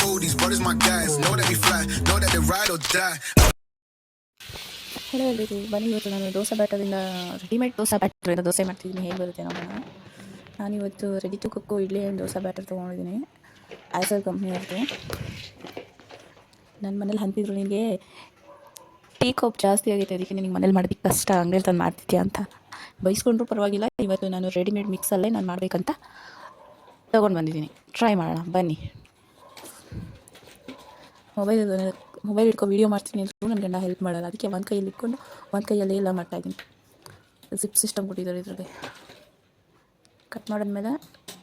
know these brothers my guys. Know that we fly, know that they ride or die. Hello ಎಲ್ರಿಗೂ, ಬನ್ನಿ ಇವತ್ತು ನಾನು ದೋಸೆ ಬ್ಯಾಟರಿಂದ readymade dosa ಬ್ಯಾಟರಿಂದ ದೋಸೆ ಮಾಡ್ತಿದ್ದೀನಿ. ಹೇಗೆ ಬರುತ್ತೆ ನೋಡೋಣ. ನಾನಿವತ್ತು ready to cook idli and dosa batter ತೊಗೊಂಡಿದ್ದೀನಿ. ಆ್ಯಸರ್ ಕಂಪ್ನಿಯವ್ರದ್ದು. ನನ್ನ ಮನೇಲಿ ಅಂತಿದ್ರು, ನಿನಗೆ ಟೀ ಕಾಪ್ ಜಾಸ್ತಿ ಆಗೈತೆ, ಅದಕ್ಕೆ ನಿನಗೆ ಮನೇಲಿ ಮಾಡೋದಕ್ಕೆ ಕಷ್ಟ, ಅಂಗಡಿಯಲ್ಲಿ ತಂದು ಮಾಡ್ತಿದ್ಯಾ ಅಂತ ಬೈಸ್ಕೊಂಡ್ರೂ ಪರವಾಗಿಲ್ಲ. ಇವತ್ತು ನಾನು ರೆಡಿಮೇಡ್ ಮಿಕ್ಸಲ್ಲೇ ನಾನು ಮಾಡಬೇಕಂತ ತೊಗೊಂಡು ಬಂದಿದ್ದೀನಿ. ಟ್ರೈ ಮಾಡೋಣ ಬನ್ನಿ. ಮೊಬೈಲ್ ಇಟ್ಕೊ ವೀಡಿಯೋ ಮಾಡ್ತೀನಿ ಅಂದರೂ ನನ್ನ ಗಂಡ ಹೆಲ್ಪ್ ಮಾಡೋಲ್ಲ. ಅದಕ್ಕೆ ಒಂದು ಕೈಯಲ್ಲಿ ಇಟ್ಕೊಂಡು ಒಂದು ಕೈಯಲ್ಲಿ ಎಲ್ಲ ಮಾಡ್ತಾಯಿದ್ದೀನಿ. ಜಿಪ್ ಸಿಸ್ಟಮ್ ಕೊಟ್ಟಿದ್ದಾರೆ ಇದರಲ್ಲಿ. ಕಟ್ ಮಾಡಿದ್ಮೇಲೆ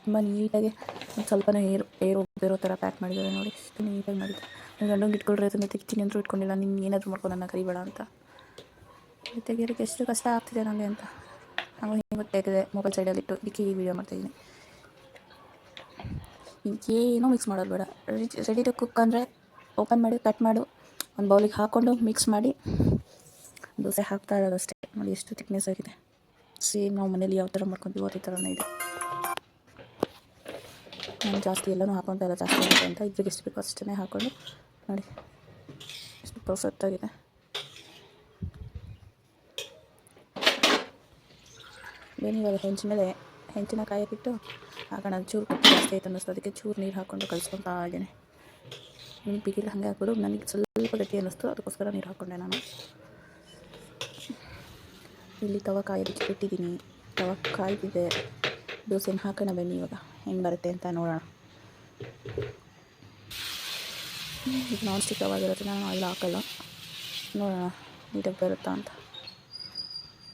ತುಂಬ ನೀಟಾಗಿ ಒಂದು ಸ್ವಲ್ಪನೇ ಏರ್ ಹೋಗ್ತಿರೋ ಥರ ಪ್ಯಾಕ್ ಮಾಡಿದ್ದಾರೆ ನೋಡಿ. ಇಷ್ಟು ನೀಟಾಗಿ ಮಾಡಿದ್ದಾರೆ. ನನ್ನ ಗಂಡಂಗೆ ಇಟ್ಕೊಳ್ರಿ, ಅದನ್ನು ತೆಗಿತೀನಿ ಅಂದರೂ ಇಟ್ಕೊಂಡಿಲ್ಲ. ನೀನು ಏನಾದರೂ ಮಾಡ್ಕೊಂಡು ನನ್ನ ಕರಿಬೇಡ ಅಂತ. ತೆಗಿಯೋದಕ್ಕೆ ಎಷ್ಟು ಕಷ್ಟ ಆಗ್ತಿದೆ ನನಗೆ ಅಂತ ನಾವು ಹಿಂಗೆ ತೆಗೆದೆ ಮೊಬೈಲ್ ಸೈಡಲ್ಲಿಟ್ಟು. ಇದಕ್ಕೆ ಈ ವಿಡಿಯೋ ಮಾಡ್ತಾಯಿದ್ದೀನಿ. ಏನೂ ಮಿಕ್ಸ್ ಮಾಡೋದು ಬೇಡ. ರೆಡಿ ಟು ಕುಕ್ ಅಂದರೆ ಓಪನ್ ಮಾಡಿ ಕಟ್ ಮಾಡು, ಒಂದು ಬೌಲಿಗೆ ಹಾಕ್ಕೊಂಡು ಮಿಕ್ಸ್ ಮಾಡಿ ದೋಸೆ ಹಾಕ್ತಾ ಇರೋದು ಅಷ್ಟೇ. ನೋಡಿ ಎಷ್ಟು ಥಿಕ್ನೆಸ್ ಆಗಿದೆ. ಸೇಮ್ ನಾವು ಮನೇಲಿ ಯಾವ ಥರ ಮಾಡ್ಕೊತೀವೋ ಅದೇ ಥರನೇ ಇದೆ. ನಾನು ಜಾಸ್ತಿ ಎಲ್ಲನೂ ಹಾಕೊತ ಇಲ್ಲ, ಜಾಸ್ತಿ ಆಗುತ್ತೆ ಅಂತ. ಇದ್ರಿಗೆ ಎಷ್ಟು ಬೇಕೋ ಅಷ್ಟೇ ಹಾಕ್ಕೊಂಡು ನೋಡಿ ಎಷ್ಟು ಪರ್ಫೆಕ್ಟಾಗಿದೆ. ಇವಾಗ ಹೆಂಚಿನ ಕಾಯಕ್ಕಿಟ್ಟು ಹಾಕೋಣ. ಚೂರು ಕಪ್ಪು ಜಾಸ್ತಿ ಆಯ್ತು ಅನ್ನಿಸ್ತು, ಅದಕ್ಕೆ ಚೂರು ನೀರು ಹಾಕ್ಕೊಂಡು ಕಲಿಸ್ಕೊತಾ ಇದ್ದೀನಿ. ನೀನು ಪಿಗಿಲ್ಲ ಹಾಗೆ ಹಾಕೋದು. ನನಗೆ ಸ್ವಲ್ಪ ಗಟ್ಟಿ ಅನ್ನಿಸ್ತು, ಅದಕ್ಕೋಸ್ಕರ ನೀರು ಹಾಕ್ಕೊಂಡೆ ನಾನು. ಇಲ್ಲಿ ತವ ಕಾಯೋದಕ್ಕೆ ಇಟ್ಟಿದ್ದೀನಿ. ತವ ಕಾಯ್ದಿದೆ. ದೋಸೆನ ಹಾಕೋಣ ಬನ್ನಿ ಇವಾಗ ಹೆಂಗೆ ಬರುತ್ತೆ ಅಂತ ನೋಡೋಣ. ಈಗ ನಾನ್ ಸ್ಟಿಕ್ ತವಾಗಿರುತ್ತೆ, ನಾನು ಆಯಿಲ್ ಹಾಕೋಲ್ಲ. ನೋಡೋಣ ನೀಟಾಗಿ ಬರುತ್ತಾ ಅಂತ.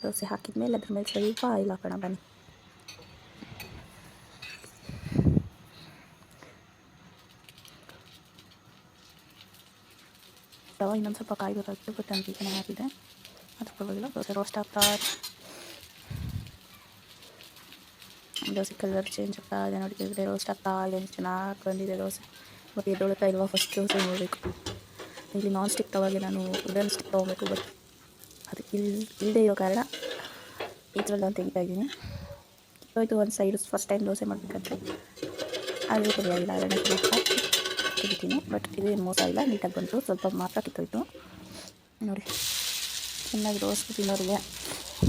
ದೋಸೆ ಹಾಕಿದ ಮೇಲೆ ಅದ್ರ ಮೇಲೆ ಸ್ವಲ್ಪ ಆಯಿಲ್ ಹಾಕೋಣ ಬನ್ನಿ. ತವ ಇನ್ನೊಂದು ಸ್ವಲ್ಪ ಕಾಯ್ಬೇಕಾಗಿತ್ತು, ಬಟ್ ನಾನು ಈಗನೇ ಹಾಕಿದೆ, ಅದು ಪರವಾಗಿಲ್ಲ. ದೋಸೆ ರೋಸ್ಟ್ ಆಗ್ತಾ ದೋಸೆ ಕಲರ್ ಚೇಂಜ್ ಆಗ್ತಾ ಇದೆ ನೋಡಿ. ರೋಸ್ಟ್ ಆಗ್ತಾ ಇದೆ, ಚೆನ್ನಾಗಿ ಬಂದಿದೆ ದೋಸೆ. ಬಟ್ ಎದ್ದೊಳುತ್ತಾ ಇಲ್ವಾ ಫಸ್ಟ್ ದೋಸೆ ನೋಡಬೇಕು. ಇಲ್ಲಿ ನಾನ್ ಸ್ಟಿಕ್ ತವಾಗೆ ನಾನು ವುಡನ್ ಸ್ಟಿಕ್ ತೊಗೋಬೇಕು, ಬಟ್ ಅದು ಇಲ್ಲದೆ ಇರೋ ಕಾರಣ ಈ ಥರ ನಾನು ತೆಗಿತಾ ಇದ್ದೀನಿ. ಇದು ಒಂದು ಸೈಡು ಫಸ್ಟ್ ಟೈಮ್ ದೋಸೆ ಮಾಡಬೇಕಾದ್ರೆ ಅದು ಪರವಾಗಿಲ್ಲ, ಅದನ್ನು ಹಾಕಿ ತೆಗಿತೀನಿ. ಬಟ್ ಇದೇನು ಮೋಸ ಇಲ್ಲ, ನೀಟಾಗಿ ಬಂತು. ಸ್ವಲ್ಪ ಮಾತ್ರ ಕಿತ್ತೋಯ್ತು ನೋಡಿ. ಚೆನ್ನಾಗಿ ದೋಸೆ ತಿನ್ನೋರಿಗೆ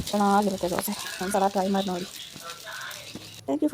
ಚೆನ್ನಾಗಿರುತ್ತೆ ದೋಸೆ. ಒಂದ್ಸಲ ಟ್ರೈ ಮಾಡಿ ನೋಡಿ. Thank you.